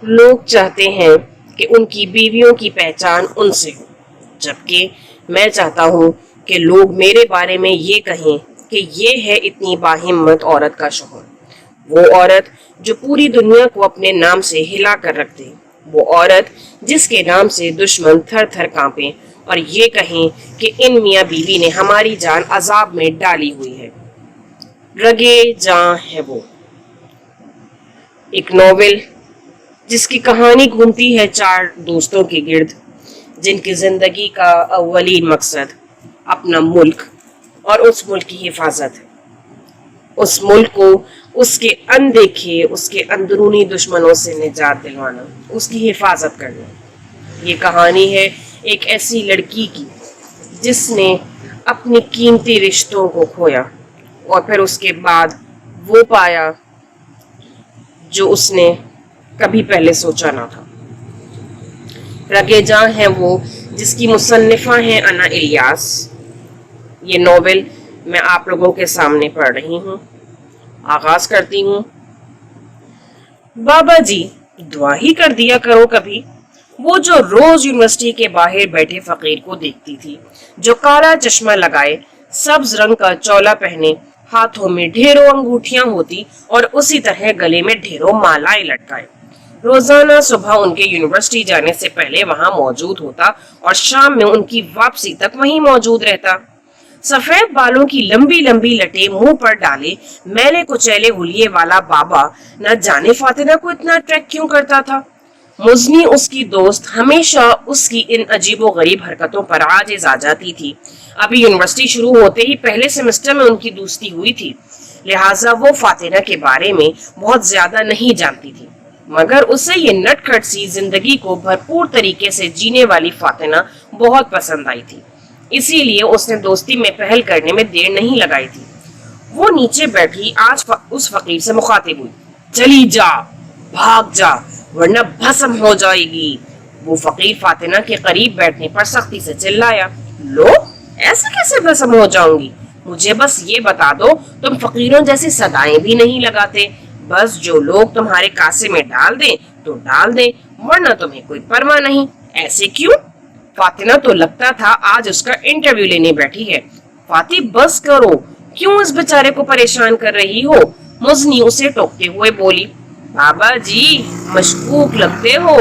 لوگ چاہتے ہیں کہ ان کی بیویوں کی پہچان ان سے ہو، جبکہ میں چاہتا ہوں کہ لوگ میرے بارے میں یہ کہیں کہ یہ ہے اتنی باہمت عورت کا شوہر، وہ عورت جو پوری دنیا کو اپنے نام سے ہلا کر رکھ دے، وہ عورت جس کے نام سے دشمن تھر تھر کانپیں اور یہ کہیں کہ ان میاں بیوی نے ہماری جان عذاب میں ڈالی ہوئی ہے۔ رگے جاں ہے وہ، ایک ناول جس کی کہانی گھومتی ہے چار دوستوں کے گرد، جن کی زندگی کا اولین مقصد اپنا ملک اور اس ملک کی حفاظت ہے، اس ملک کو اس کے اندیکھے، اس کے اندرونی دشمنوں سے نجات دلوانا، اس کی حفاظت کرنا۔ یہ کہانی ہے ایک ایسی لڑکی کی جس نے اپنی قیمتی رشتوں کو کھویا اور پھر اس کے بعد وہ پایا جو اس نے کبھی پہلے سوچا نہ تھا۔ رگے جاں ہے وہ جس کی مصنفہ ہیں انا الیاس۔ یہ ناول میں آپ لوگوں کے سامنے پڑھ رہی ہوں۔ آغاز کرتی ہوں۔ بابا جی دعا ہی کر دیا کرو کبھی، وہ جو روز یونیورسٹی کے باہر بیٹھے فقیر کو دیکھتی تھی، جو کالا چشمہ لگائے، سبز رنگ کا چولا پہنے، ہاتھوں میں ڈھیروں انگوٹھیاں ہوتی اور اسی طرح گلے میں ڈھیروں مالائیں لٹکائے، روزانہ صبح ان کے یونیورسٹی جانے سے پہلے وہاں موجود ہوتا اور شام میں ان کی واپسی تک وہیں موجود رہتا۔ سفید بالوں کی لمبی لمبی لٹیں منہ پر ڈالے، میلے کچیلے حلیے والا بابا نہ جانے فاطمہ کو اتنا اٹریکٹ کیوں کرتا تھا۔ مزنی اس کی دوست ہمیشہ اس کی ان عجیب و غریب حرکتوں پر عاجز آ جاتی تھی۔ ابھی یونیورسٹی شروع ہوتے ہی پہلے سیمسٹر میں ان کی دوستی ہوئی تھی، لہٰذا وہ فاطمہ کے بارے میں بہت زیادہ نہیں جانتی تھی، مگر اسے یہ نٹ کھٹ سی زندگی کو بھرپور طریقے سے جینے والی فاطمہ بہت پسند آئی تھی، اسی لیے اس نے دوستی میں پہل کرنے میں دیر نہیں لگائی تھی۔ وہ نیچے بیٹھی آج اس فقیر سے مخاطب ہوئی۔ چلی جا، بھاگ جا، ورنہ بھسم ہو جائے گی۔ وہ فقیر فاطمہ کے قریب بیٹھنے پر سختی سے چلایا۔ لو، ایسے کیسے بھسم ہو جاؤں گی؟ مجھے بس یہ بتا دو، تم فقیروں جیسی صدائیں بھی نہیں لگاتے، بس جو لوگ تمہارے کاسے میں ڈال دیں تو ڈال دیں، ورنہ تمہیں کوئی پرواہ نہیں۔ ایسے کیوں؟ فاطمہ تو لگتا تھا آج اس کا انٹرویو لینے بیٹھی ہے۔ فاطمہ بس کرو، کیوں اس بیچارے کو پریشان کر رہی ہو؟ مزنی اسے ٹوکتے ہوئے بولی۔ بابا جی مشکوک لگتے ہو۔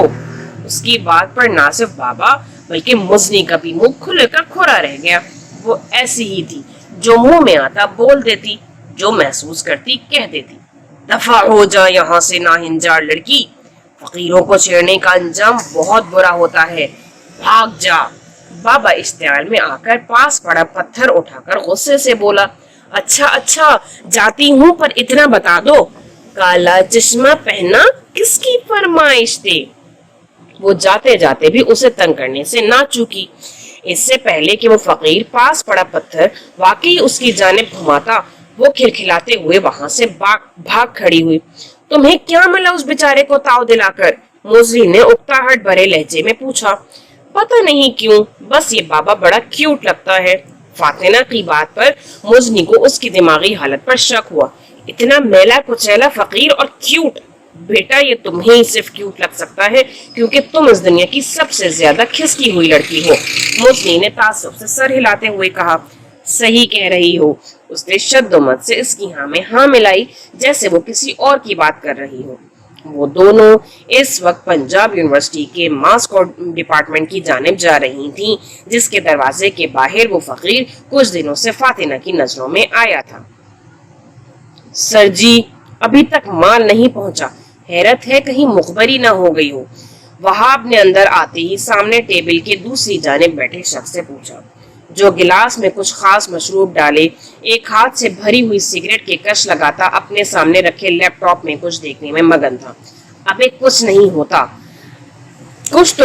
اس کی بات پر نہ صرف بابا بلکہ مزنی کا بھی منہ کھلے کر کھرا رہ گیا۔ وہ ایسی ہی تھی، جو منہ میں آتا بول دیتی، جو محسوس کرتی کہہ دیتی۔ دفع ہو جا یہاں سے ناہنجار لڑکی، فقیروں کو چھیڑنے کا انجام بہت برا ہوتا ہے، بھاگ جا۔ بابا اشتعال میں آ کر پاس پڑا پتھر اٹھا کر غصے سے بولا۔ اچھا جاتی ہوں، پر اتنا بتا دو، کالا چشمہ پہنا کس کی فرمائش تھی؟ وہ جاتے جاتے بھی اسے تنگ کرنے سے نہ چوکی۔ اس سے پہلے کہ وہ فقیر پاس پڑا پتھر واقعی اس کی جانب گھماتا، وہ کھلکھلاتے ہوئے وہاں سے بھاگ کھڑی ہوئی۔ تمہیں کیا ملا اس بیچارے کو تاؤ دلا کر؟ موزی نے اکتاہٹ بھرے لہجے میں پوچھا۔ پتہ نہیں کیوں، بس یہ بابا بڑا کیوٹ لگتا ہے۔ فاطمہ کی بات پر مزنی کو اس کی دماغی حالت پر شک ہوا۔ اتنا میلا کچیلا فقیر اور کیوٹ؟ بیٹا یہ تمہیں صرف کیوٹ لگ سکتا ہے کیونکہ تم اس دنیا کی سب سے زیادہ کھسکی ہوئی لڑکی ہو۔ مزنی نے تعصب سے سر ہلاتے ہوئے کہا۔ صحیح کہہ رہی ہو۔ اس نے شد و مت سے اس کی ہاں میں ہاں ملائی، جیسے وہ کسی اور کی بات کر رہی ہو۔ وہ دونوں اس وقت پنجاب یونیورسٹی کے ماس ڈپارٹمنٹ کی جانب جا رہی تھیں، جس کے دروازے کے باہر وہ فقیر کچھ دنوں سے فاطمہ کی نظروں میں آیا تھا۔ سر جی، ابھی تک مال نہیں پہنچا، حیرت ہے کہیں مخبری نہ ہو گئی ہو۔ وہاب نے اندر آتے ہی سامنے ٹیبل کے دوسری جانب بیٹھے شخص سے پوچھا، جو گلاس میں کچھ خاص مشروب ڈالے ایک ہاتھ سے بھری ہوئی سگریٹ کے کش لگاتا اپنے سامنے رکھے لیپ ٹاپ میں کچھ دیکھنے میں مگن تھا۔ ابے کچھ نہیں ہوتا، کچھ تو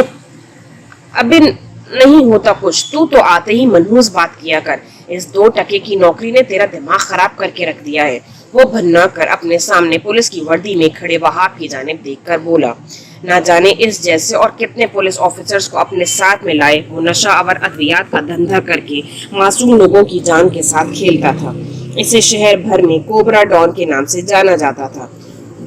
ابھی نہیں ہوتا کچھ، تو آتے ہی منحوس بات کیا کر، اس 2 ٹکے کی نوکری نے تیرا دماغ خراب کر کے رکھ دیا ہے۔ وہ بھنا کر اپنے سامنے پولیس کی وردی میں کھڑے وہاب کی جانب دیکھ کر بولا۔ نہ جانے اس جیسے اور کتنے پولیس آفیسرز کو اپنے ساتھ میں لائے وہ نشہ آور ادویات کا دھندہ کر کے معصوم لوگوں کی جان کے ساتھ کھیلتا تھا۔ اسے شہر بھر میں کوبرا ڈان کے نام سے جانا جاتا تھا۔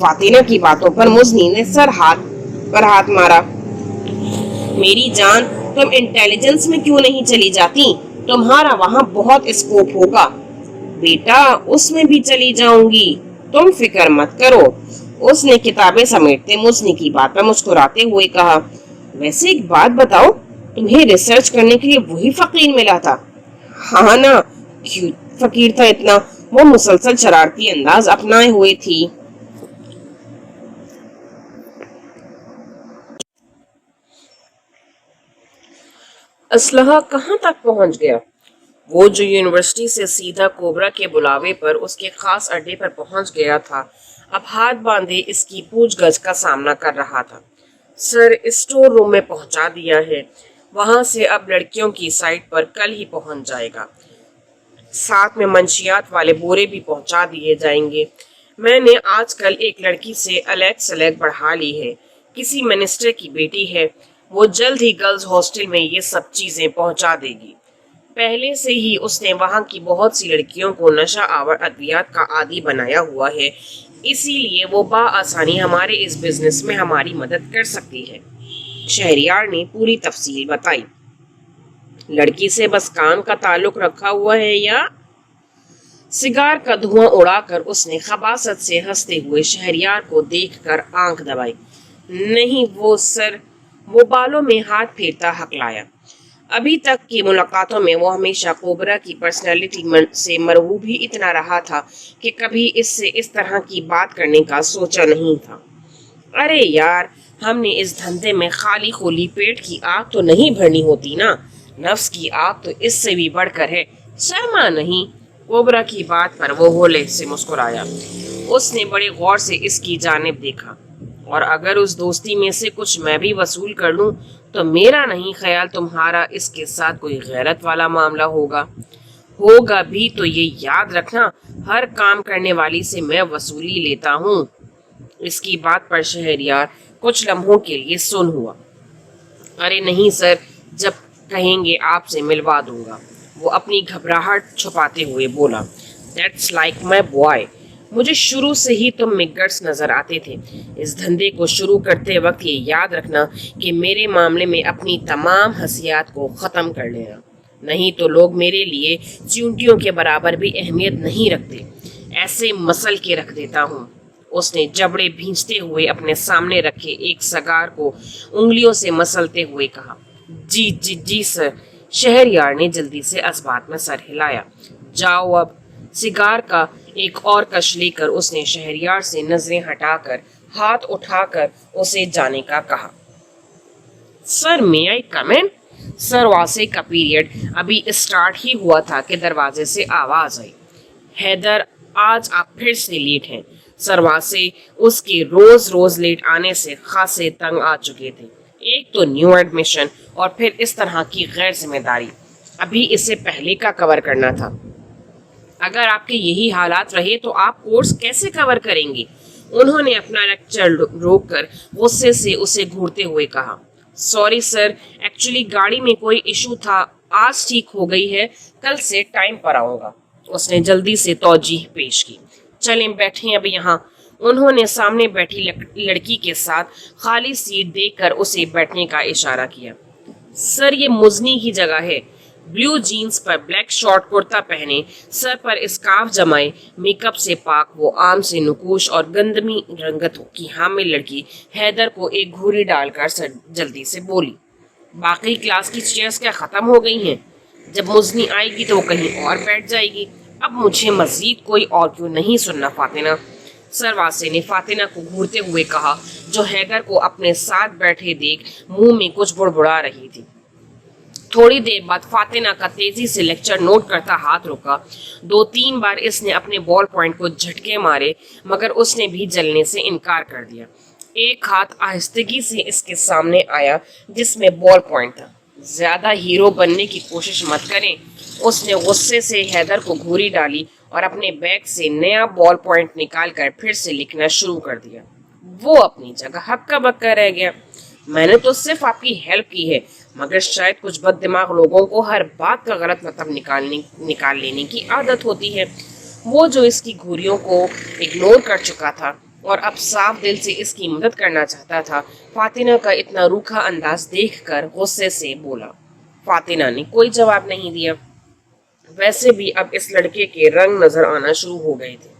فاتنہ کی باتوں پر مزنی نے سر پر ہاتھ مارا۔ میری جان، تم انٹیلیجنس میں کیوں نہیں چلی جاتی؟ تمہارا وہاں بہت اسکوپ ہوگا۔ بیٹا، اس میں بھی چلی جاؤں گی، تم فکر مت کرو، اس نے کتابیں سمیٹتے مزنی کی بات پر مسکراتے ہوئے کہا۔ ویسے ایک بات بتاؤ، تمہیں ریسرچ کرنے کے لیے وہی فقیر ملا تھا؟ ہاں نا، کیوں فقیر تھا اتنا؟ وہ مسلسل شرارتی انداز اپنائے ہوئے تھی۔ اسلحہ کہاں تک پہنچ گیا؟ وہ جو یونیورسٹی سے سیدھا کوبرا کے بلاوے پر اس کے خاص اڈے پر پہنچ گیا تھا، اب ہاتھ باندھے اس کی پوچھ گچھ کا سامنا کر رہا تھا۔ سر، اسٹور روم میں پہنچا دیا ہے، وہاں سے اب لڑکیوں کی سائٹ پر کل ہی پہنچ جائے گا، ساتھ میں منشیات والے بورے بھی پہنچا دیے جائیں گے۔ میں نے آج کل ایک لڑکی سے الیگ بڑھا لی ہے، کسی منسٹر کی بیٹی ہے، وہ جلد ہی گرلز ہاسٹل میں یہ سب چیزیں پہنچا دے گی۔ پہلے سے ہی اس نے وہاں کی بہت سی لڑکیوں کو نشہ آور ادویات کا عادی بنایا ہوا ہے، اسی لیے وہ بآسانی ہمارے اس بزنس میں ہماری مدد کر سکتی ہے۔ شہریار نے پوری تفصیل بتائی۔ لڑکی سے بس کام کا تعلق رکھا ہوا ہے یا؟ سگار کا دھواں اڑا کر اس نے خباثت سے ہنستے ہوئے شہریار کو دیکھ کر آنکھ دبائی۔ نہیں وہ سر، وہ بالوں میں ہاتھ پھیرتا ہکلایا۔ ابھی تک کی ملاقاتوں میں وہ ہمیشہ کوبرا کی پرسنالٹی سے مرعوب ہی اتنا رہا تھا کہ کبھی اس سے اس طرح کی بات کرنے کا سوچا نہیں تھا۔ ارے یار، ہم نے اس دھندے میں خالی خولی پیٹ کی آگ تو نہیں بھرنی ہوتی نا، نفس کی آگ تو اس سے بھی بڑھ کر ہے، شرما نہیں؟ کوبرا کی بات پر وہ ہولے سے مسکرایا۔ اس نے بڑے غور سے اس کی جانب دیکھا۔ اور اگر اس دوستی میں سے کچھ میں بھی وصول کر لوں تو میرا نہیں خیال تمہارا اس کے ساتھ کوئی غیرت والا معاملہ ہوگا بھی تو یہ یاد رکھنا، ہر کام کرنے والی سے میں وصولی لیتا ہوں۔ اس کی بات پر شہریار کچھ لمحوں کے لیے سن ہوا۔ ارے نہیں سر، جب کہیں گے آپ سے ملوا دوں گا، وہ اپنی گھبراہٹ چھپاتے ہوئے بولا۔ دیٹس لائک مائی بوائے، مجھے شروع سے ہی تم میں گٹس نظر آتے تھے۔ اس دھندے کو شروع کرتے وقت یہ یاد رکھنا کہ میرے معاملے میں اپنی تمام حسیات کو ختم کر لینا، نہیں تو لوگ میرے لیے چونٹیوں کے برابر بھی اہمیت نہیں رکھتے، ایسے مسل کے رکھ دیتا ہوں۔ اس نے جبڑے بھینچتے ہوئے اپنے سامنے رکھے ایک سگار کو انگلیوں سے مسلتے ہوئے کہا۔ جی جی جی سر، شہریار نے جلدی سے اس بات میں سر ہلایا۔ جاؤ اب۔ سگار کا ایک اور کش لے کر اس نے شہریار سے نظریں ہٹا کر ہاتھ اٹھا کر اسے جانے کا کہا۔ سر، میں آئی کم ان؟ سر واسے کا پیریڈ ابھی اسٹارٹ ہی ہوا تھا کہ دروازے سے آواز آئی۔ حیدر، آج آپ پھر سے لیٹ ہیں۔ سر واسے اس کے روز لیٹ آنے سے خاصے تنگ آ چکے تھے، ایک تو نیو ایڈمیشن اور پھر اس طرح کی غیر ذمہ داری، ابھی اسے پہلے کا کور کرنا تھا۔ اگر آپ کے یہی حالات رہے تو آپ کورس کیسے کور کریں گے؟ انہوں نے اپنا لیکچر روک کر غصے سے اسے گھورتے ہوئے کہا۔ سوری سر، ایکچولی گاڑی میں کوئی ایشو تھا، آج ٹھیک ہو گئی ہے، کل سے ٹائم پر آؤں گا۔ اس نے جلدی سے توجیح پیش کی۔ چلیں بیٹھیں اب یہاں۔ انہوں نے سامنے بیٹھی لڑکی کے ساتھ خالی سیٹ دیکھ کر اسے بیٹھنے کا اشارہ کیا۔ سر، یہ مزنی کی جگہ ہے۔ بلیو جینز پر بلیک شارٹ کرتا پہنے، سر پر اسکارف جمائے، میک اپ سے پاک، وہ عام سے نکوش اور گندمی رنگت کی حامل لڑکی حیدر کو ایک گھوری ڈال کر جلدی سے بولی۔ باقی کلاس کی چیئرز کیا ختم ہو گئی ہیں؟ جب مزنی آئے گی تو وہ کہیں اور بیٹھ جائے گی، اب مجھے مزید کوئی اور کیوں نہیں سننا فاتنہ؟ سر واسے نے فاتنہ کو گھورتے ہوئے کہا، جو حیدر کو اپنے ساتھ بیٹھے دیکھ منہ میں کچھ بڑبڑا رہی تھی۔ تھوڑی دیر بعد فاتنہ کا تیزی سے لیکچر نوٹ کرتا ہاتھ رکا۔ 2-3 بار اس نے اپنے بال پوائنٹ کو جھٹکے مارے، مگر اس نے بھی جلنے سے انکار کر دیا۔ ایک ہاتھ آہستگی سے اس کے سامنے آیا جس میں بال پوائنٹ تھا۔ زیادہ ہیرو بننے کی کوشش مت کریں۔ اس نے غصے سے حیدر کو گھوری ڈالی اور اپنے بیگ سے نیا بال پوائنٹ نکال کر پھر سے لکھنا شروع کر دیا۔ وہ اپنی جگہ ہکا بکا رہ گیا۔ میں نے تو صرف آپ کی ہیلپ کی ہے، مگر شاید کچھ بد دماغ لوگوں کو ہر بات کا غلط مطلب نکال لینے کی عادت ہوتی ہے۔ وہ جو اس کی گھوریوں کو اگنور کر چکا تھا، اور اب صاف دل سے اس کی مدد کرنا چاہتا تھا۔ فاتنہ کا اتنا روکھا انداز دیکھ کر غصے سے بولا۔ فاتنہ نے کوئی جواب نہیں دیا۔ ویسے بھی اب اس لڑکے کے رنگ نظر آنا شروع ہو گئے تھے،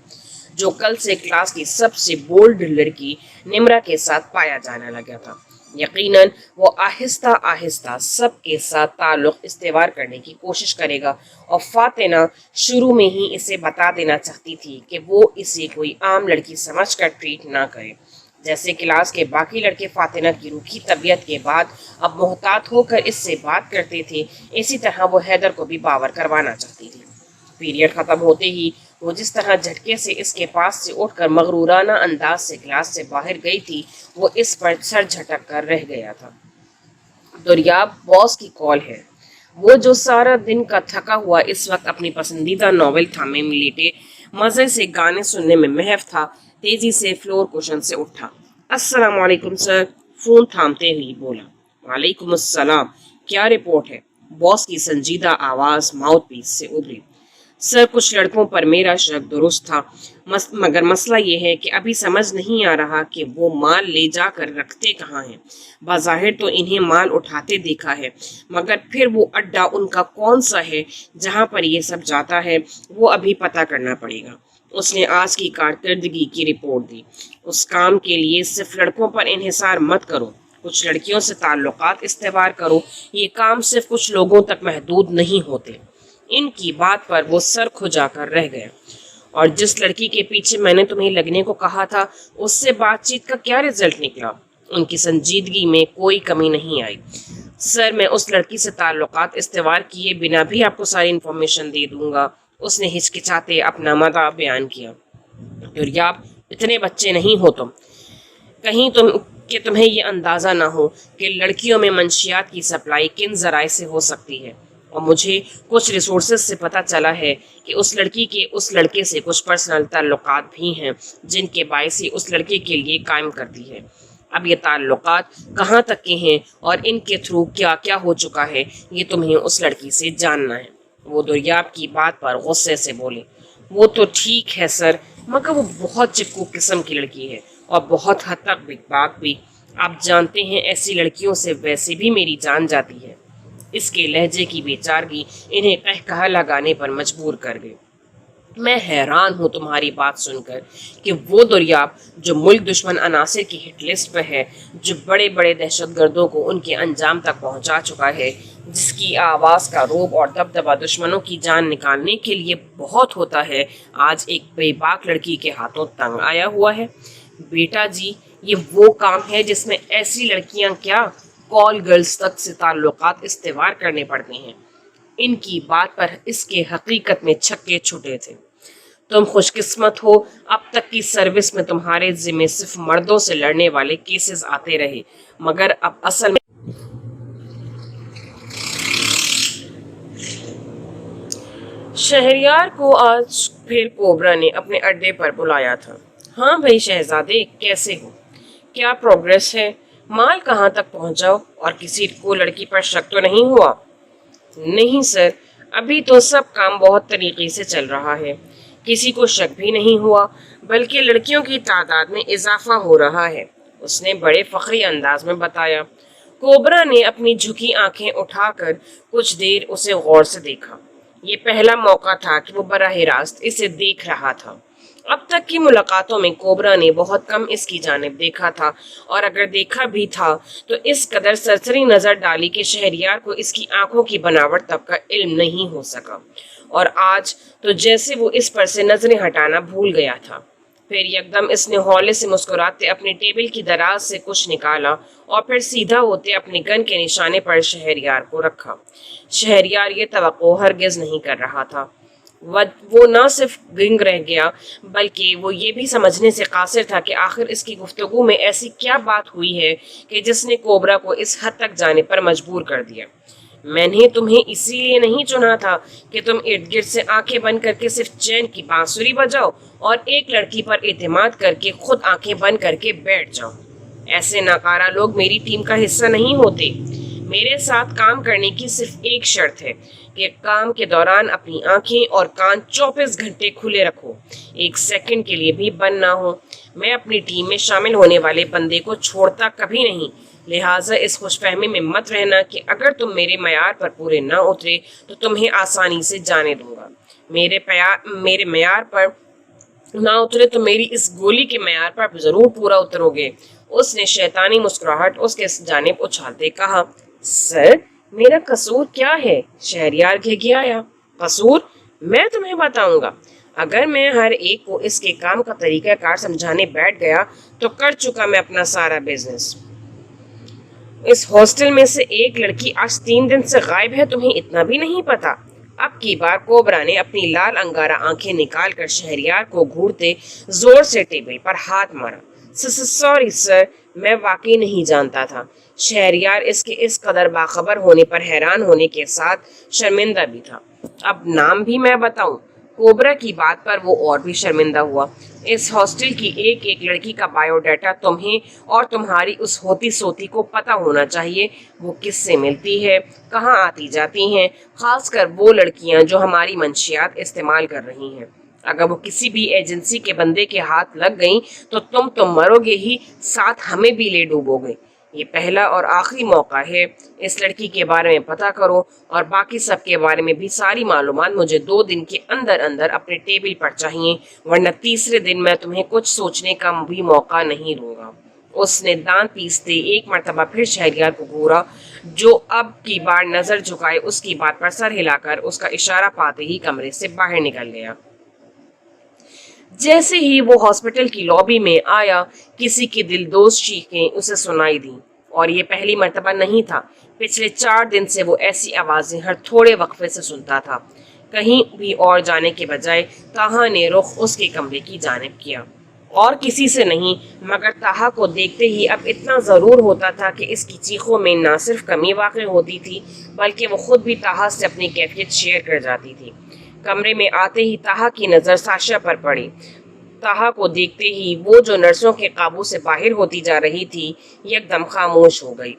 جو کل سے کلاس کی سب سے بولڈ لڑکی نمرا کے ساتھ پایا جانے لگا تھا۔ یقیناً وہ آہستہ آہستہ سب کے ساتھ تعلق استوار کرنے کی کوشش کرے گا، اور فاتنہ شروع میں ہی اسے بتا دینا چاہتی تھی کہ وہ اسے کوئی عام لڑکی سمجھ کر ٹریٹ نہ کرے۔ جیسے کلاس کے باقی لڑکے فاتنہ کی روکھی طبیعت کے بعد اب محتاط ہو کر اس سے بات کرتے تھے، اسی طرح وہ حیدر کو بھی باور کروانا چاہتی تھی۔ پیریڈ ختم ہوتے ہی وہ جس طرح جھٹکے سے اس کے پاس سے اٹھ کر مغرورانہ انداز سے کلاس سے باہر گئی تھی، وہ اس پر سر جھٹک کر رہ گیا تھا۔ دریاب باس کی کال ہے۔ وہ جو سارا دن کا تھکا ہوا اس وقت اپنی پسندیدہ ناول تھامے لیٹے مزے سے گانے سننے میں محو تھا، تیزی سے فلور کوشن سے اٹھا۔ السلام علیکم سر، فون تھامتے ہوئی بولا۔ وعلیکم السلام، کیا رپورٹ ہے؟ باس کی سنجیدہ آواز ماؤتھ پیس سے ابھری۔ سر، کچھ لڑکوں پر میرا شک درست تھا، مگر مسئلہ یہ ہے کہ ابھی سمجھ نہیں آ رہا کہ وہ مال لے جا کر رکھتے کہاں ہیں۔ بظاہر تو انہیں مال اٹھاتے دیکھا ہے، مگر پھر وہ اڈا ان کا کون سا ہے جہاں پر یہ سب جاتا ہے، وہ ابھی پتہ کرنا پڑے گا۔ اس نے آج کی کارکردگی کی رپورٹ دی۔ اس کام کے لیے صرف لڑکوں پر انحصار مت کرو، کچھ لڑکیوں سے تعلقات استوار کرو۔ یہ کام صرف کچھ لوگوں تک محدود نہیں ہوتے۔ ان کی بات پر وہ سر کھجا کر رہ گئے۔ اور جس لڑکی کے پیچھے میں نے تمہیں لگنے کو کہا تھا، اس سے بات چیت کا کیا رزلٹ نکلا؟ ان کی سنجیدگی میں کوئی کمی نہیں آئی۔ سر، میں اس لڑکی سے تعلقات استوار کیے بنا بھی آپ کو ساری انفارمیشن دے دوں گا، اس نے ہچکچاتے اپنا مدعا بیان کیا۔ دریاب، اتنے بچے نہیں ہو تم، کہیں تمہیں یہ اندازہ نہ ہو کہ لڑکیوں میں منشیات کی سپلائی کن ذرائع سے ہو سکتی ہے، اور مجھے کچھ ریسورسز سے پتہ چلا ہے کہ اس لڑکی کے اس لڑکے سے کچھ پرسنل تعلقات بھی ہیں جن کے باعث ہی اس لڑکے کے لیے قائم کرتی ہے۔ اب یہ تعلقات کہاں تک کے ہیں اور ان کے تھرو کیا کیا ہو چکا ہے، یہ تمہیں اس لڑکی سے جاننا ہے۔ وہ دریاب کی بات پر غصے سے بولے۔ وہ تو ٹھیک ہے سر، مگر وہ بہت چپکو قسم کی لڑکی ہے اور بہت حد تک بکباک بھی۔ آپ جانتے ہیں ایسی لڑکیوں سے ویسے بھی میری جان جاتی ہے۔ اس کے لہجے کی بے چارگی انہیں قہقہہ لگانے پر مجبور کر گئی۔ میں حیران ہوں تمہاری بات سن کر کہ وہ دریاب جو ملک دشمن عناصر کی ہٹ لسٹ پہ ہے، جو بڑے بڑے دہشت گردوں کو ان کے انجام تک پہنچا چکا ہے، جس کی آواز کا روب اور دبدبہ دشمنوں کی جان نکالنے کے لیے بہت ہوتا ہے، آج ایک بے باک لڑکی کے ہاتھوں تنگ آیا ہوا ہے۔ بیٹا جی، یہ وہ کام ہے جس میں ایسی لڑکیاں کیا کال گرلز تک سے تعلقات استوار کرنے پڑتے ہیں۔ ان کی بات پر اس کے حقیقت میں چھکے چھٹے تھے۔ تم خوش قسمت ہو، اب تک کی سروس میں تمہارے ذمہ صرف مردوں سے لڑنے والے کیسز آتے رہے، مگر اب اصل میں شہریار کو آج پھر کوبرا نے اپنے اڈے پر بلایا تھا۔ ہاں بھائی شہزادے، کیسے ہو؟ کیا پروگریس ہے؟ مال کہاں تک پہنچا اور کسی کو لڑکی پر شک تو نہیں ہوا؟ نہیں سر، ابھی تو سب کام بہت طریقے سے چل رہا ہے، کسی کو شک بھی نہیں ہوا، بلکہ لڑکیوں کی تعداد میں اضافہ ہو رہا ہے، اس نے بڑے فخری انداز میں بتایا۔ کوبرا نے اپنی جھکی آنکھیں اٹھا کر کچھ دیر اسے غور سے دیکھا۔ یہ پہلا موقع تھا کہ وہ براہ راست اسے دیکھ رہا تھا۔ اب تک کی ملاقاتوں میں کوبرا نے بہت کم اس کی جانب دیکھا تھا، اور اگر دیکھا بھی تھا تو اس قدر سرسری نظر ڈالی کہ شہریار کو اس کی آنکھوں کی بناوٹ تک کا علم نہیں ہو سکا، اور آج تو جیسے وہ اس پر سے نظریں ہٹانا بھول گیا تھا۔ پھر یکدم اس نے ہولے سے مسکراتے اپنے ٹیبل کی دراز سے کچھ نکالا اور پھر سیدھا ہوتے اپنے گن کے نشانے پر شہریار کو رکھا۔ شہریار یہ توقع ہرگز نہیں کر رہا تھا۔ وہ نہ صرف گنگ رہ گیا، بلکہ وہ یہ بھی سمجھنے سے قاصر تھا کہ آخر اس کی گفتگو میں ایسی کیا بات ہوئی ہے کہ جس نے کوبرا کو اس حد تک جانے پر مجبور کر دیا۔ میں نے تمہیں اسی لیے نہیں چنا تھا کہ تم ارد گرد سے آنکھیں بند کر کے صرف چین کی بانسری بجاؤ اور ایک لڑکی پر اعتماد کر کے خود آنکھیں بند کر کے بیٹھ جاؤ۔ ایسے ناکارہ لوگ میری ٹیم کا حصہ نہیں ہوتے۔ میرے ساتھ کام کرنے کی صرف ایک شرط ہے کہ کام کے دوران اپنی آنکھیں اور کان 24 گھنٹے کھلے رکھو، ایک سیکنڈ کے لیے بھی بند نہ ہو۔ میں اپنی ٹیم میں شامل ہونے والے بندے کو چھوڑتا کبھی نہیں، لہٰذا اس خوش فہمی میں مت رہنا کہ اگر تم میرے معیار پر پورے نہ اترے تو تمہیں آسانی سے جانے دوں گا۔ میرے معیار پر نہ اترے تو میری اس گولی کے معیار پر ضرور پورا اترو گے۔ اس نے شیطانی مسکراہٹ اس کے جانب اچھالتے کہا، سر میرا قصور کیا ہے؟ شہریار گھگھیایا۔ قصور؟ میں تمہیں بتاؤں گا۔ اگر میں ہر ایک کو اس کے کام کا طریقہ کار سمجھانے بیٹھ گیا تو کر چکا میں اپنا سارا بزنس۔ اس ہاسٹل میں سے ایک لڑکی آج 3 دن سے غائب ہے، تمہیں اتنا بھی نہیں پتا؟ اب کی بار کوبرا نے اپنی لال انگارہ آنکھیں نکال کر شہریار کو گھورتے زور سے ٹیبل پر ہاتھ مارا۔ سوری سر، میں واقعی نہیں جانتا تھا۔ شہریار اس کے اس قدر باخبر ہونے پر حیران ہونے کے ساتھ شرمندہ بھی تھا۔ اب نام بھی میں بتاؤں؟ کوبرا کی بات پر وہ اور بھی شرمندہ ہوا۔ اس ہاسٹل کی ایک ایک لڑکی کا بایو ڈیٹا تمہیں اور تمہاری اس ہوتی سوتی کو پتہ ہونا چاہیے، وہ کس سے ملتی ہے، کہاں آتی جاتی ہیں، خاص کر وہ لڑکیاں جو ہماری منشیات استعمال کر رہی ہیں۔ اگر وہ کسی بھی ایجنسی کے بندے کے ہاتھ لگ گئیں تو تم مرو گے ہی، ساتھ ہمیں بھی لے ڈوبو گے۔ یہ پہلا اور آخری موقع ہے، اس لڑکی کے بارے میں پتہ کرو اور باقی سب کے بارے میں بھی ساری معلومات مجھے 2 دن کے اندر اندر اپنے ٹیبل پر چاہیے، ورنہ تیسرے دن میں تمہیں کچھ سوچنے کا بھی موقع نہیں دوں گا۔ اس نے دانت پیستے ایک مرتبہ پھر شہریار کو گھورا، جو اب کی بار نظر جھکائے اس کی بات پر سر ہلا کر اس کا اشارہ پاتے ہی کمرے سے باہر نکل گیا۔ جیسے ہی وہ ہاسپٹل کی لابی میں آیا، کسی کی دلدوز چیخیں اسے سنائی دیں، اور یہ پہلی مرتبہ نہیں تھا۔ پچھلے 4 دن سے وہ ایسی آوازیں ہر تھوڑے وقفے سے سنتا تھا۔ کہیں بھی اور جانے کے بجائے طاہا نے رخ اس کے کمرے کی جانب کیا، اور کسی سے نہیں مگر طاہا کو دیکھتے ہی اب اتنا ضرور ہوتا تھا کہ اس کی چیخوں میں نہ صرف کمی واقع ہوتی تھی بلکہ وہ خود بھی طاہا سے اپنی کیفیت شیئر کر جاتی تھی۔ کمرے میں آتے ہی طاہا کی نظر ساشا پر پڑی۔ طاہا کو دیکھتے ہی وہ جو نرسوں کے قابو سے باہر ہوتی جا رہی تھی یکدم خاموش ہو گئی۔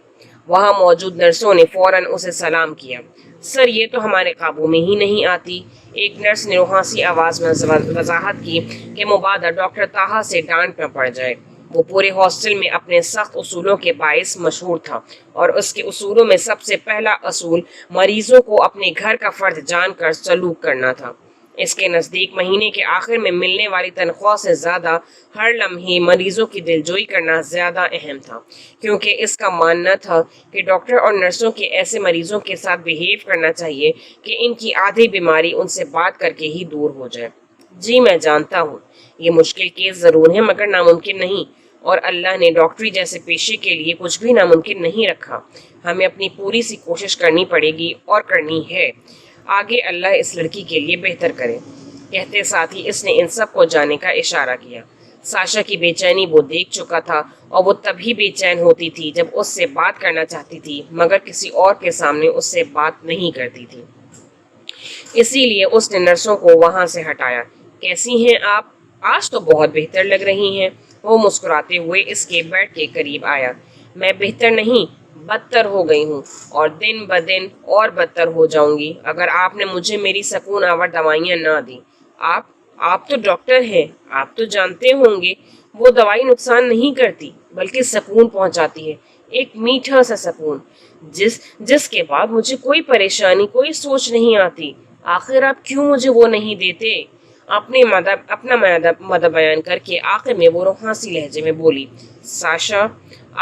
وہاں موجود نرسوں نے فوراً اسے سلام کیا۔ سر یہ تو ہمارے قابو میں ہی نہیں آتی، ایک نرس نے روحانسی آواز میں وضاحت کی کہ مبادا ڈاکٹر طاہا سے ڈانٹ نہ پڑ جائے۔ وہ پورے ہاسٹل میں اپنے سخت اصولوں کے باعث مشہور تھا، اور اس کے اصولوں میں سب سے پہلا اصول مریضوں کو اپنے گھر کا فرد جان کر سلوک کرنا تھا۔ اس کے نزدیک مہینے کے آخر میں ملنے والی تنخواہ سے زیادہ ہر لمحے مریضوں کی دلجوئی کرنا زیادہ اہم تھا، کیونکہ اس کا ماننا تھا کہ ڈاکٹر اور نرسوں کے ایسے مریضوں کے ساتھ بیہیو کرنا چاہیے کہ ان کی آدھی بیماری ان سے بات کر کے ہی دور ہو جائے۔ جی میں جانتا ہوں، یہ مشکل کیس ضرور ہے مگر ناممکن نہیں، اور اللہ نے ڈاکٹری جیسے پیشے کے لیے کچھ بھی ناممکن نہیں رکھا۔ ہمیں اپنی پوری سی کوشش کرنی پڑے گی اور کرنی ہے۔ آگے اللہ اس لڑکی کے لیے بہتر کرے۔ کہتے ساتھ ہی اس نے ان سب کو جانے کا اشارہ کیا۔ ساشا کی بے چینی وہ دیکھ چکا تھا، اور وہ تبھی بے چین ہوتی تھی جب اس سے بات کرنا چاہتی تھی مگر کسی اور کے سامنے اس سے بات نہیں کرتی تھی۔ اسی لیے اس نے نرسوں کو وہاں سے ہٹایا۔ کیسی ہیں آپ؟ آج تو بہت بہتر لگ رہی ہیں۔ وہ مسکراتے ہوئے اس کے بیڈ کے قریب آیا۔ میں بہتر نہیں، بدتر ہو گئی ہوں، اور دن بدن اور بدتر ہو جاؤں گی اگر آپ نے مجھے میری سکون آور دوائیاں نہ دیں۔ آپ تو ڈاکٹر ہیں، آپ تو جانتے ہوں گے وہ دوائی نقصان نہیں کرتی بلکہ سکون پہنچاتی ہے، ایک میٹھا سا سکون جس کے بعد مجھے کوئی پریشانی، کوئی سوچ نہیں آتی۔ آخر آپ کیوں مجھے وہ نہیں دیتے؟ اپنا مدد بیان کر کے آخر میں وہ روحانسی لہجے میں بولی، ساشا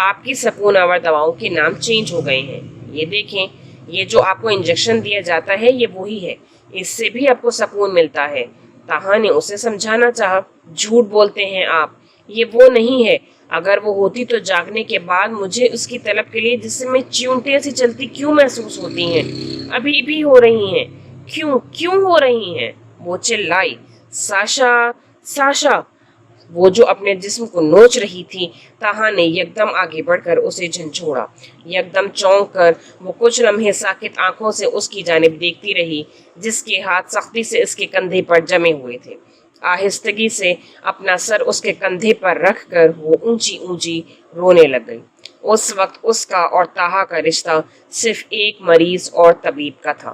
آپ کی سکون آور دواؤں کے نام چینج ہو گئے ہیں۔ یہ دیکھیں، یہ جو آپ کو انجیکشن دیا جاتا ہے یہ وہی ہے، اس سے بھی آپ کو سکون ملتا ہے۔ طاہا نے اسے سمجھانا چاہا۔ جھوٹ بولتے ہیں آپ، یہ وہ نہیں ہے۔ اگر وہ ہوتی تو جاگنے کے بعد مجھے اس کی طلب کے لیے جسم میں چیونٹیاں سی چلتی کیوں محسوس ہوتی ہیں؟ ابھی بھی ہو رہی ہیں۔ کیوں ہو رہی ہیں؟ وہ چلائی، ساشا وہ جو اپنے جسم کو نوچ رہی تھی۔ طاہا نے یکدم آگے بڑھ کر اسے جھنجھوڑا۔ یکدم چونک کر وہ کچھ لمحے ساکت آنکھوں سے اس کی جانب دیکھتی رہی، جس کے ہاتھ سختی سے اس کے کندھے پر جمے ہوئے تھے۔ آہستگی سے اپنا سر اس کے کندھے پر رکھ کر وہ اونچی اونچی رونے لگ گئی۔ اس وقت اس کا اور طاہا کا رشتہ صرف ایک مریض اور طبیب کا تھا۔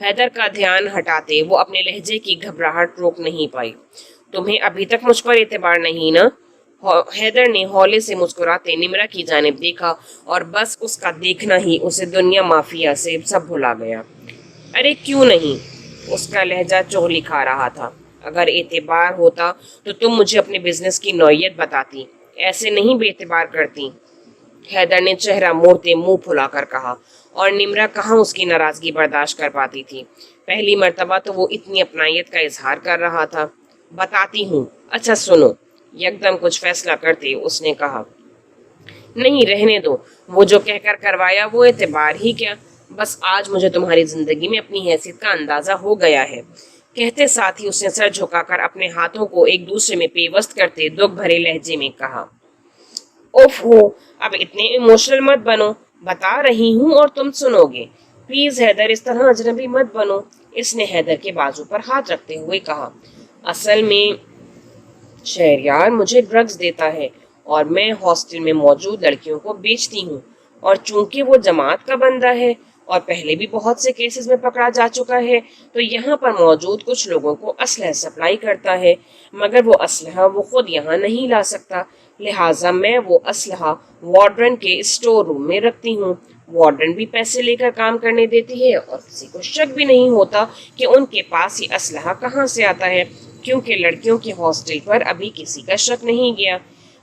حیدر کا دھیان ہٹاتے وہ اپنے لہجے کی گھبراہٹ روک نہیں پائی. تمہیں ابھی تک مجھ پر اعتبار نہیں نا؟ حیدر نے ہولے سے مسکراتے نمرا کی جانب دیکھا اور بس اس کا دیکھنا ہی اسے دنیا مافیا سے سب بھلا گیا. ارے کیوں نہیں؟ اس کا لہجہ چغلی کھا رہا تھا. اگر اعتبار ہوتا تو تم مجھے اپنے بزنس کی نوعیت بتاتی، ایسے نہیں بے اعتبار کرتی. حیدر نے چہرہ موڑتے منہ پھلا کر کہا، اور نمرا کہاں اس کی ناراضگی برداشت کر پاتی تھی. پہلی مرتبہ تو وہ اتنی اپنائیت کا اظہار کر رہا تھا. بتاتی ہوں. اچھا سنو. یکدم کچھ فیصلہ کرتے اس نے کہا، نہیں رہنے دو. وہ جو کہہ کر کروایا وہ اعتبار ہی کیا، بس آج مجھے تمہاری زندگی میں اپنی حیثیت کا اندازہ ہو گیا ہے. کہتے ساتھ ہی اس نے سر جھکا کر اپنے ہاتھوں کو ایک دوسرے میں پیوست کرتے دکھ بھرے لہجے میں کہا، اوف ہو، اب اتنے ایموشنل مت بنو. بتا رہی ہوں اور تم سنو گے. پلیز حیدر، اس طرح اجنبی مت بنو. اس نے حیدر کے بازو پر ہاتھ رکھتے ہوئے کہا، اصل میں شہریار مجھے ڈرگز دیتا ہے اور میں ہاسٹل میں موجود لڑکیوں کو بیچتی ہوں، اور چونکہ وہ جماعت کا بندہ ہے اور پہلے بھی بہت سے کیسز میں پکڑا جا چکا ہے تو یہاں پر موجود کچھ لوگوں کو اسلحہ سپلائی کرتا ہے، مگر وہ اسلحہ وہ خود یہاں نہیں لا سکتا، لہٰذا میں وہ اسلحہ وارڈن کے اسٹور روم میں رکھتی ہوں. وارڈن بھی پیسے لے کر کام کرنے دیتی ہے اور کسی کو شک بھی نہیں ہوتا کہ ان کے پاس یہ اسلحہ کہاں سے آتا ہے، کیونکہ لڑکیوں کے ہاسٹل پر ابھی کسی کا شک نہیں گیا.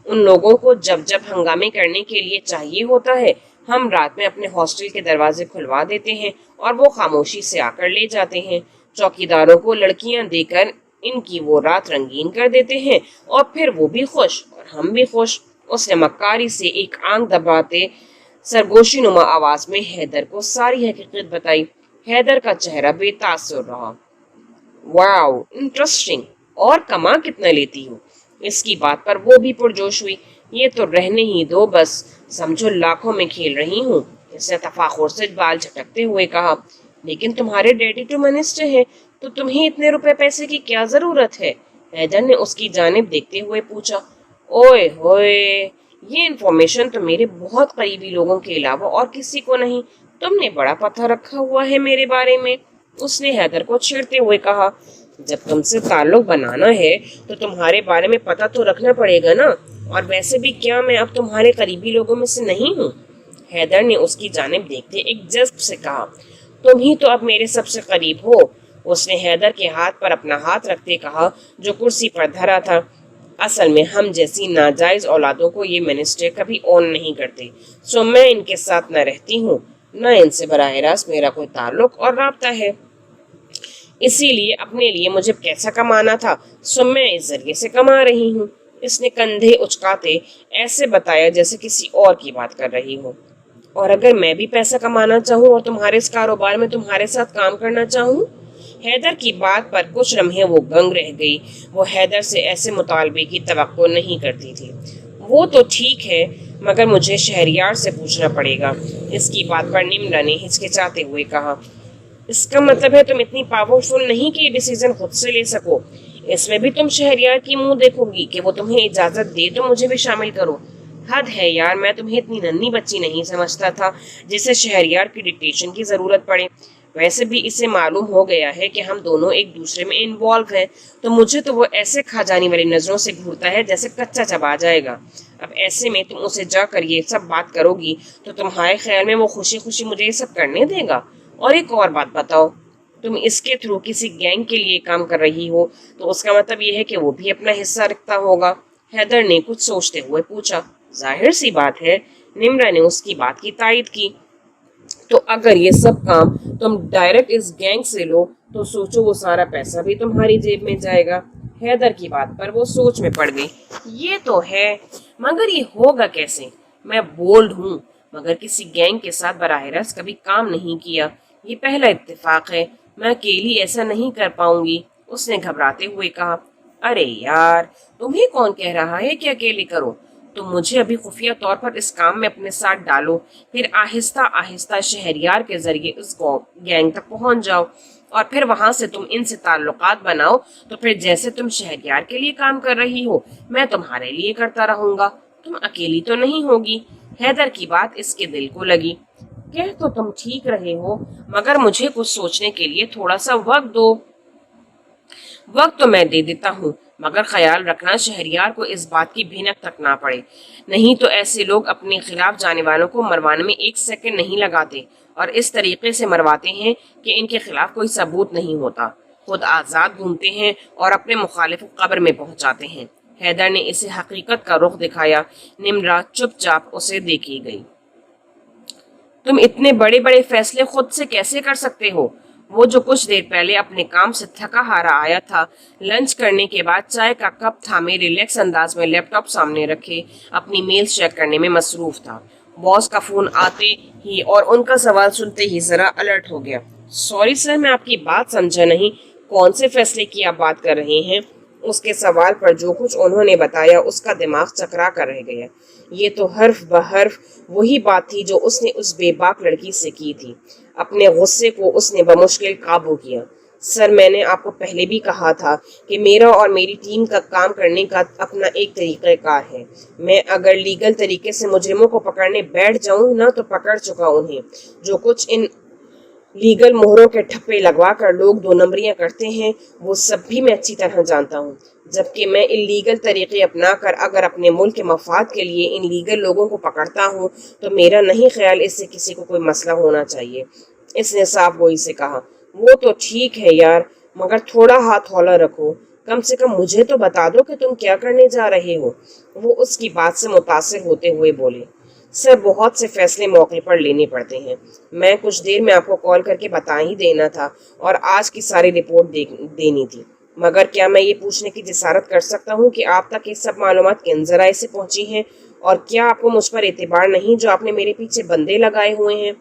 ان لوگوں کو جب جب ہنگامے کرنے کے لیے چاہیے ہوتا ہے ہم رات میں اپنے ہاسٹل کے دروازے کھلوا دیتے ہیں اور وہ خاموشی سے آ کر لے جاتے ہیں. چوکیداروں کو لڑکیاں دے کر ان کی وہ رات رنگین کر دیتے ہیں اور پھر وہ بھی خوش اور ہم بھی خوش. اس نے مکاری سے ایک آنکھ دباتے سرگوشی نما آواز میں حیدر کو ساری حقیقت بتائی. حیدر کا چہرہ بے تاثر رہا. واو، انٹرسٹنگ. اور کما کتنا لیتی ہوں؟ اس کی بات پر وہ بھی پرجوش ہوئی. یہ تو رہنے ہی دو، بس سمجھو لاکھوں میں کھیل رہی ہوں. اس نے تفاخر سے بال جھٹکتے ہوئے کہا، لیکن تمہارے ڈیڈی تو منسٹر ہیں، تو تمہیں اتنے روپے پیسے کی کیا ضرورت ہے؟ حیدر نے اس کی جانب دیکھتے ہوئے پوچھا. اوئے ہوئے، یہ انفارمیشن تو میرے بہت قریبی لوگوں کے علاوہ اور کسی کو نہیں. تم نے بڑا پتہ رکھا ہوا ہے میرے بارے میں. اس نے حیدر کو چھیڑتے ہوئے کہا، جب تم سے تعلق بنانا ہے تو تمہارے بارے میں پتہ تو رکھنا پڑے گا نا، اور ویسے بھی کیا میں اب تمہارے قریبی لوگوں میں سے نہیں ہوں؟ حیدر نے اس کی جانب دیکھتے ایک جذب سے کہا، تم ہی تو اب میرے سب سے قریب ہو. اس نے حیدر کے ہاتھ پر اپنا ہاتھ رکھتے کہا جو کرسی پر دھرا تھا، اصل میں ہم جیسی ناجائز اولادوں کو یہ منسٹر کبھی اون نہیں کرتے، سو میں ان کے ساتھ نہ رہتی ہوں، نہ ان سے براہ راست میرا کوئی تعلق اور رابطہ ہے. اسی لیے اپنے لیے مجھے پیسہ کمانا تھا، سو میں اس ذریعے سے کما رہی ہوں. اس نے کندھے اچکاتے ایسے بتایا جیسے کسی اور کی بات کر رہی ہو. اور اگر میں بھی پیسہ کمانا چاہوں اور تمہارے اس کاروبار میں تمہارے ساتھ کام کرنا چاہوں؟ حیدر کی بات پر کچھ لمحے وہ دنگ رہ گئی. وہ حیدر سے ایسے مطالبے کی توقع نہیں کرتی تھی. وہ تو ٹھیک ہے، مگر مجھے شہریار سے پوچھنا پڑے گا. اس کی بات پر نمرا نے ہچکچاتے ہوئے کہا، اس کا مطلب ہے تم اتنی پاورفل نہیں کہ یہ ڈیسیزن خود سے لے سکو. اس میں بھی تم شہریار کی منہ دیکھو گی کہ وہ تمہیں اجازت دے تو مجھے بھی شامل کرو. حد ہے یار، میں تمہیں اتنی ننھی بچی نہیں سمجھتا تھا جسے شہریار کی ڈکٹیشن کی ضرورت پڑے. ویسے بھی اسے معلوم ہو گیا ہے کہ ہم دونوں ایک دوسرے میں انوالو ہیں، تو مجھے تو وہ ایسے کھا جانے والی نظروں سے گھورتا ہے جیسے کچا چبا جائے گا. اب ایسے میں تم اسے جا کر یہ سب بات کرو گی تو تمہارے خیال میں وہ خوشی خوشی مجھے یہ سب کرنے دے گا؟ اور ایک اور بات بتاؤ، تم اس کے تھرو کسی گینگ کے لیے کام کر رہی ہو تو اس کا مطلب یہ ہے کہ وہ بھی اپنا حصہ رکھتا ہوگا؟ حیدر نے کچھ سوچتے ہوئے پوچھا. ظاہر سی بات ہے. نمرا نے اس کی بات کی تائید کی. تو اگر یہ سب کام تم ڈائریکٹ اس گینگ سے لو تو سوچو وہ سارا پیسہ بھی تمہاری جیب میں جائے گا. حیدر کی بات پر وہ سوچ میں پڑ گئی. یہ تو ہے، مگر یہ ہوگا کیسے؟ میں بولڈ ہوں مگر کسی گینگ کے ساتھ براہ راست کبھی کام نہیں کیا. یہ پہلا اتفاق ہے. میں اکیلی ایسا نہیں کر پاؤں گی. اس نے گھبراتے ہوئے کہا، ارے یار، تمہیں کون کہہ رہا ہے کہ اکیلے کرو؟ تم مجھے ابھی خفیہ طور پر اس کام میں اپنے ساتھ ڈالو، پھر آہستہ آہستہ شہریار کے ذریعے اس گینگ تک پہنچ جاؤ، اور پھر وہاں سے تم ان سے تعلقات بناؤ. تو پھر جیسے تم شہریار کے لیے کام کر رہی ہو میں تمہارے لیے کرتا رہوں گا. تم اکیلی تو نہیں ہوگی. حیدر کی بات اس کے دل کو لگی. کہہ تو تم ٹھیک رہے ہو، مگر مجھے کچھ سوچنے کے لیے تھوڑا سا وقت دو۔ وقت تو میں دے دیتا ہوں، مگر خیال رکھنا شہریار کو اس بات کی بھنک تک نہ پڑے، نہیں تو ایسے لوگ اپنے خلاف جانے والوں کو مروانے میں ایک سیکنڈ نہیں لگاتے، اور اس طریقے سے مرواتے ہیں کہ ان کے خلاف کوئی ثبوت نہیں ہوتا، خود آزاد گھومتے ہیں اور اپنے مخالف کو قبر میں پہنچاتے ہیں۔ حیدر نے اسے حقیقت کا رخ دکھایا۔ نمرا چپ چاپ اسے دیکھی گئی۔ تم اتنے بڑے بڑے فیصلے خود سے کیسے کر سکتے ہو؟ وہ جو کچھ دیر پہلے اپنے کام سے تھکا ہارا آیا تھا، لنچ کرنے کے بعد چائے کا کپ تھامے ریلیکس انداز میں لیپ ٹاپ سامنے رکھے اپنی میلز چیک کرنے میں مصروف تھا، باس کا فون آتے ہی اور ان کا سوال سنتے ہی ذرا الرٹ ہو گیا۔ سوری سر، میں آپ کی بات سمجھا نہیں، کون سے فیصلے کی آپ بات کر رہے ہیں؟ اس کے سوال پر جو کچھ انہوں نے بتایا اس کا دماغ چکرا کر رہ گیا۔ یہ تو حرف بحرف وہی بات تھی جو اس نے اس بے باک لڑکی سے کی تھی۔ اپنے غصے کو اس نے بمشکل قابو کیا۔ سر، میں نے آپ کو پہلے بھی کہا تھا کہ میرا اور میری ٹیم کا کام کرنے کا اپنا ایک طریقہ کار ہے۔ میں اگر لیگل طریقے سے مجرموں کو پکڑنے بیٹھ جاؤں نہ تو پکڑ چکا انہیں۔ جو کچھ ان لیگل مہروں کے ٹھپے لگوا کر لوگ دو نمبریاں کرتے ہیں وہ سب بھی میں اچھی طرح جانتا ہوں، جبکہ میں ان لیگل طریقے اپنا کر اگر اپنے ملک کے مفاد کے لیے ان لیگل لوگوں کو پکڑتا ہوں تو میرا نہیں خیال اس سے کسی کو کوئی مسئلہ ہونا چاہیے۔ اس نے صاف گوئی سے کہا۔ وہ تو ٹھیک ہے یار، مگر تھوڑا ہاتھ ہولا رکھو، کم سے کم مجھے تو بتا دو کہ تم کیا کرنے جا رہے ہو۔ وہ اس کی بات سے متاثر ہوتے ہوئے بولے۔ سر، بہت سے فیصلے موقع پر لینے پڑتے ہیں، میں کچھ دیر میں آپ کو کال کر کے بتا ہی دینا تھا اور آج کی ساری رپورٹ دینی تھی، مگر کیا میں یہ پوچھنے کی جسارت کر سکتا ہوں کہ آپ تک یہ سب معلومات کن ذرائع سے پہنچی ہیں، اور کیا آپ کو مجھ پر اعتبار نہیں جو آپ نے میرے پیچھے بندے لگائے ہوئے ہیں؟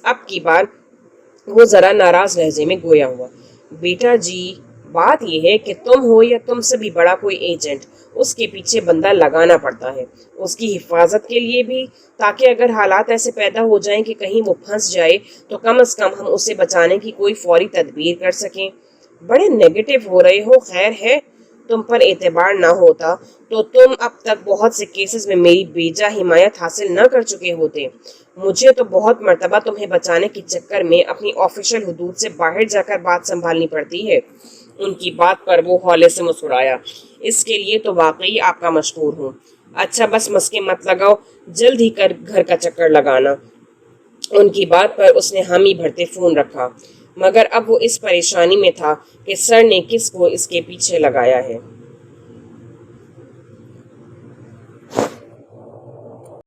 اب کی بار وہ ذرا ناراض لہجے میں گویا ہوا۔ بیٹا جی، بات یہ ہے کہ تم ہو یا تم سے بھی بڑا کوئی ایجنٹ، اس کے پیچھے بندہ لگانا پڑتا ہے، اس کی حفاظت کے لیے بھی، تاکہ اگر حالات ایسے پیدا ہو جائیں کہ کہیں وہ پھنس جائے تو کم از کم ہم اسے بچانے کی کوئی فوری تدبیر کر سکیں۔ بڑے نیگیٹو ہو رہے ہو۔ خیر ہے، تم پر اعتبار نہ ہوتا تو تم اب تک بہت سے کیسز میں میری بیجا حمایت حاصل نہ کر چکے ہوتے۔ مجھے تو بہت مرتبہ تمہیں بچانے کے چکر میں اپنی آفیشل حدود سے باہر جا کر بات سنبھالنی پڑتی ہے۔ ان کی بات پر وہ ہولے سے مسکرایا۔ اس کے لیے تو واقعی آپ کا مشکور ہوں۔ اچھا بس مسکے مت لگاؤ، جلد ہی گھر کا چکر لگانا۔ ان کی بات پر اس نے حامی بھرتے فون رکھا، مگر اب وہ اس پریشانی میں تھا کہ سر نے کس کو اس کے پیچھے لگایا ہے۔